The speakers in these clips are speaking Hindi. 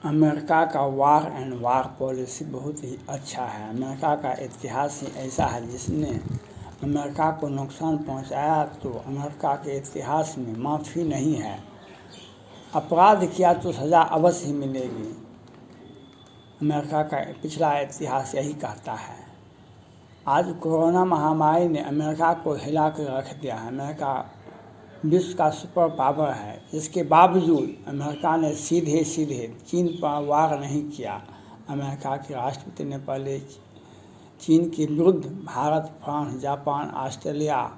अमेरिका का वार एंड वार पॉलिसी बहुत ही अच्छा है। अमेरिका का इतिहास ही ऐसा है जिसने अमेरिका को नुकसान पहुंचाया तो अमेरिका के इतिहास में माफ़ी नहीं है। अपराध किया तो सज़ा अवश्य ही मिलेगी। अमेरिका का पिछला इतिहास यही कहता है। आज कोरोना महामारी ने अमेरिका को हिला कर रख दिया है। अमेरिका विश्व का सुपर पावर है। इसके बावजूद अमेरिका ने सीधे सीधे चीन पर वार नहीं किया। अमेरिका के राष्ट्रपति ने पहले चीन के विरुद्ध भारत, फ्रांस, जापान, ऑस्ट्रेलिया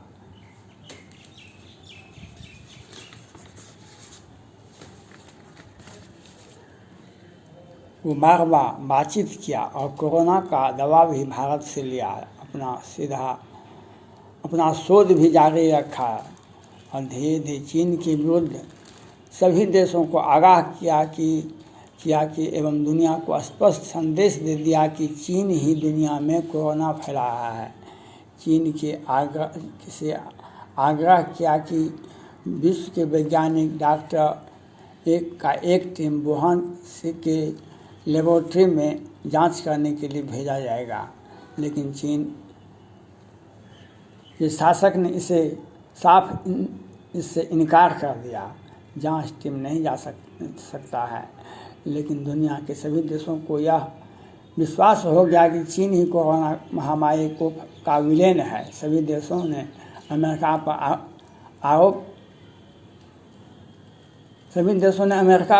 को बार बार बातचीत किया और कोरोना का दवा भी भारत से लिया। अपना शोध भी जारी रखा और धीरे धीरे चीन के विरुद्ध सभी देशों को आगाह किया कि एवं दुनिया को स्पष्ट संदेश दे दिया कि चीन ही दुनिया में कोरोना फैला रहा है। चीन के आग्रह किया कि विश्व के वैज्ञानिक डॉक्टर एक टीम वुहान के लेबोरेटरी में जांच करने के लिए भेजा जाएगा, लेकिन चीन के शासक ने इससे इनकार कर दिया। जांच टीम नहीं जा सकता है, लेकिन दुनिया के सभी देशों को यह विश्वास हो गया कि चीन ही कोरोना महामारी का विलेन है। सभी देशों ने अमेरिका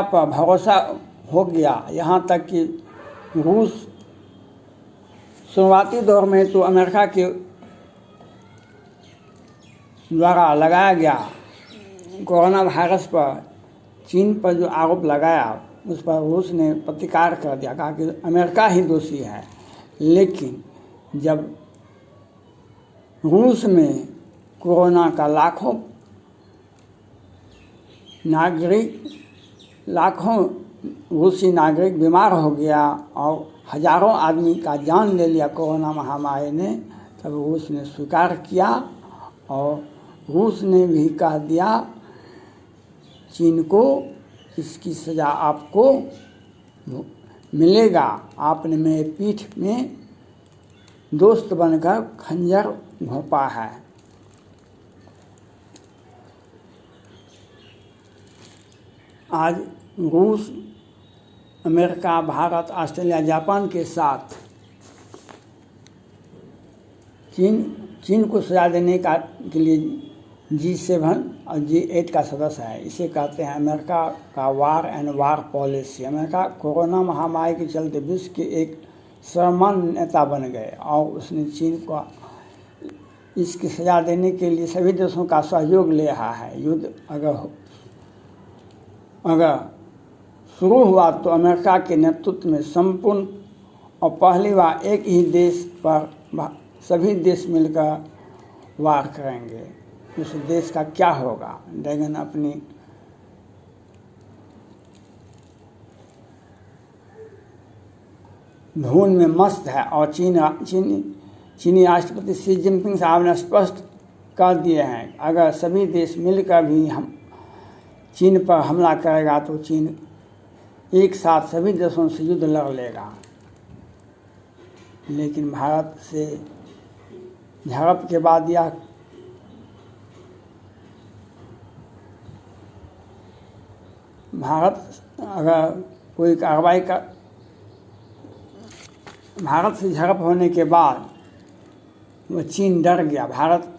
पर भरोसा हो गया। यहाँ तक कि रूस शुरुआती दौर में तो अमेरिका के द्वारा लगाया गया कोरोना वायरस पर चीन पर जो आरोप लगाया उस पर रूस ने प्रतिकार कर दिया, कहा कि अमेरिका ही दोषी है। लेकिन जब रूस में कोरोना का लाखों रूसी नागरिक बीमार हो गया और हजारों आदमी का जान ले लिया कोरोना महामारी ने, तब रूस ने स्वीकार किया और रूस ने भी कह दिया चीन को इसकी सज़ा आपको मिलेगा। आपने मेरे पीठ में दोस्त बनकर खंजर घोंपा है। आज रूस, अमेरिका, भारत, ऑस्ट्रेलिया, जापान के साथ चीन को सजा देने के लिए G7 और G8 का सदस्य है। इसे कहते हैं अमेरिका का war and war policy. America corona महामारी के चलते विश्व के एक सर्वमान्य नेता बन गए और उसने चीन को इसकी सजा देने के लिए सभी देशों का सहयोग ले रहा है। युद्ध अगर शुरू हुआ तो अमेरिका के नेतृत्व में संपूर्ण और पहली बार एक ही देश पर सभी देश मिलकर वार करेंगे। उस देश का क्या होगा? ड्रैगन अपनी धुन में मस्त है और चीनी राष्ट्रपति शी जिनपिंग साहब ने स्पष्ट कर दिए हैं, अगर सभी देश मिलकर भी हम चीन पर हमला करेगा तो चीन एक साथ सभी देशों से युद्ध लड़ लेगा। लेकिन भारत से झड़प के बाद यह भारत से झड़प होने के बाद वो चीन डर गया। भारत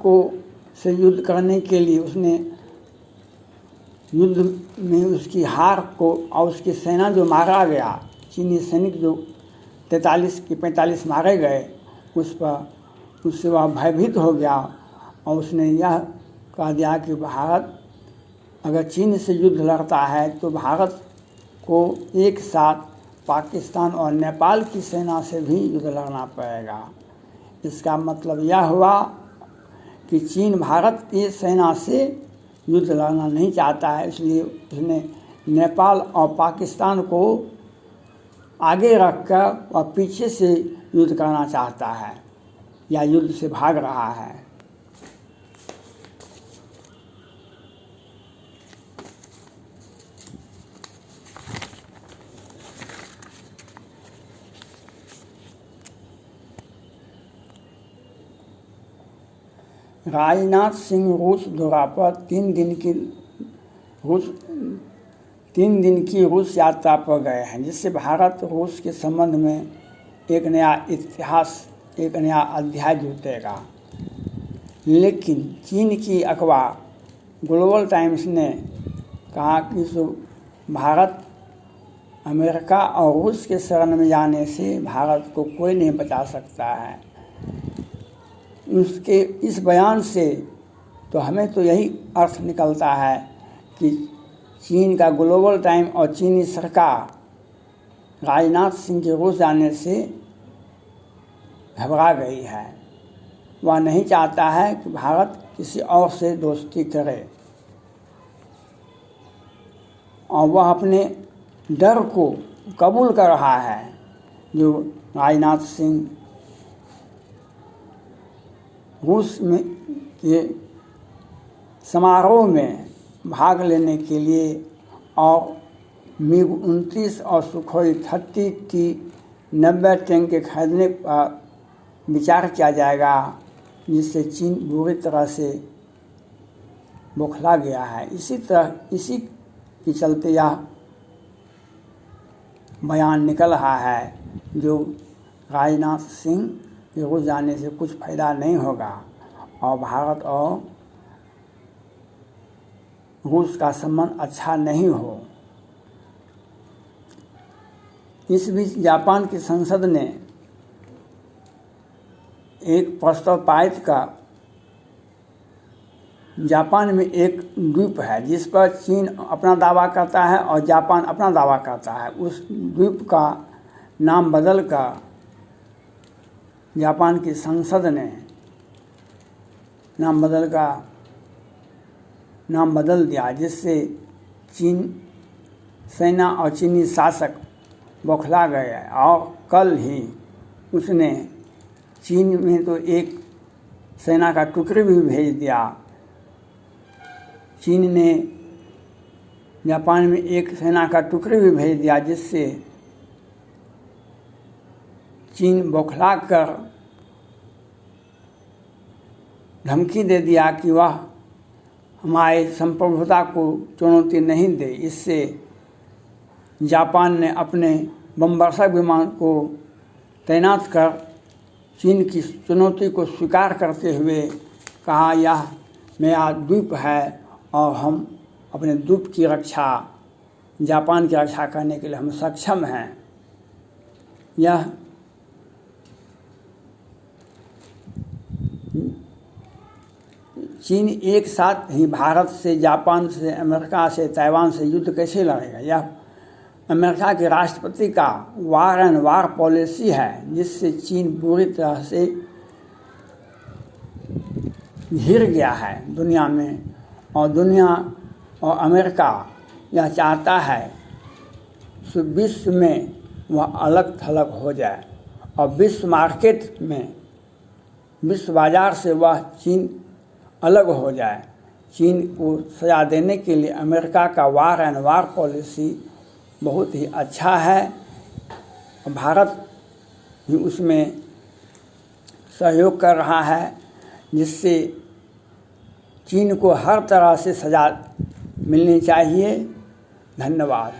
को से युद्ध करने के लिए उसने युद्ध में उसकी हार को और उसकी सेना जो मारा गया, चीनी सैनिक जो 43 के 45 मारे गए, उससे वह भयभीत हो गया और उसने यह कह दिया कि भारत अगर चीन से युद्ध लड़ता है तो भारत को एक साथ पाकिस्तान और नेपाल की सेना से भी युद्ध लड़ना पड़ेगा। इसका मतलब यह हुआ कि चीन भारत की सेना से युद्ध लड़ना नहीं चाहता है, इसलिए उसने नेपाल और पाकिस्तान को आगे रखकर और पीछे से युद्ध करना चाहता है। या युद्ध से भाग रहा है। राजनाथ सिंह रूस दौरा पर 3 दिन की रूस यात्रा पर गए हैं, जिससे भारत रूस के संबंध में एक नया इतिहास, एक नया अध्याय जुड़ेगा। लेकिन चीन की अखबार ग्लोबल टाइम्स ने कहा कि भारत अमेरिका और रूस के शरण में जाने से भारत को कोई नहीं बचा सकता है। उसके इस बयान से तो हमें तो यही अर्थ निकलता है कि चीन का ग्लोबल टाइम और चीनी सरकार राजनाथ सिंह के रूस जाने से घबरा गई है। वह नहीं चाहता है कि भारत किसी और से दोस्ती करे और वह अपने डर को कबूल कर रहा है। जो राजनाथ सिंह रूस में के समारोह में भाग लेने के लिए और MiG-29 और सुखोई 30T-90 टैंक के खरीदने पर विचार किया जाएगा, जिससे चीन बुरी तरह से बौखला गया है। इसी के चलते यह बयान निकल रहा है जो राजनाथ सिंह के रूस जाने से कुछ फायदा नहीं होगा और भारत और रूस का संबंध अच्छा नहीं हो। इस बीच जापान की संसद ने एक प्रस्ताव पारित का। जापान में एक द्वीप है जिस पर चीन अपना दावा करता है और जापान अपना दावा करता है। उस द्वीप का नाम जापान की संसद ने नाम बदल दिया, जिससे चीन सेना और चीनी शासक बौखला गए। और कल ही उसने चीन में तो एक सेना का टुकड़ी भी भेज दिया। चीन ने जापान में एक सेना का टुकड़ी भी भेज दिया, जिससे चीन बौखला कर धमकी दे दिया कि वह हमारे संप्रभुता को चुनौती नहीं दे। इससे जापान ने अपने बमवर्षक विमान को तैनात कर चीन की चुनौती को स्वीकार करते हुए कहा, यह मेरा द्वीप है और हम अपने द्वीप की रक्षा, जापान की रक्षा करने के लिए हम सक्षम हैं। यह चीन एक साथ ही भारत से, जापान से, अमेरिका से, ताइवान से युद्ध कैसे लड़ेगा? यह अमेरिका के राष्ट्रपति का वार एंड वार पॉलिसी है, जिससे चीन बुरी तरह से घिर गया है दुनिया में। और दुनिया और अमेरिका यह चाहता है कि विश्व में वह अलग थलग हो जाए और विश्व मार्केट में, विश्व बाजार से वह चीन अलग हो जाए। चीन को सजा देने के लिए अमेरिका का वार एंड वार पॉलिसी बहुत ही अच्छा है और भारत भी उसमें सहयोग कर रहा है, जिससे चीन को हर तरह से सजा मिलनी चाहिए। धन्यवाद।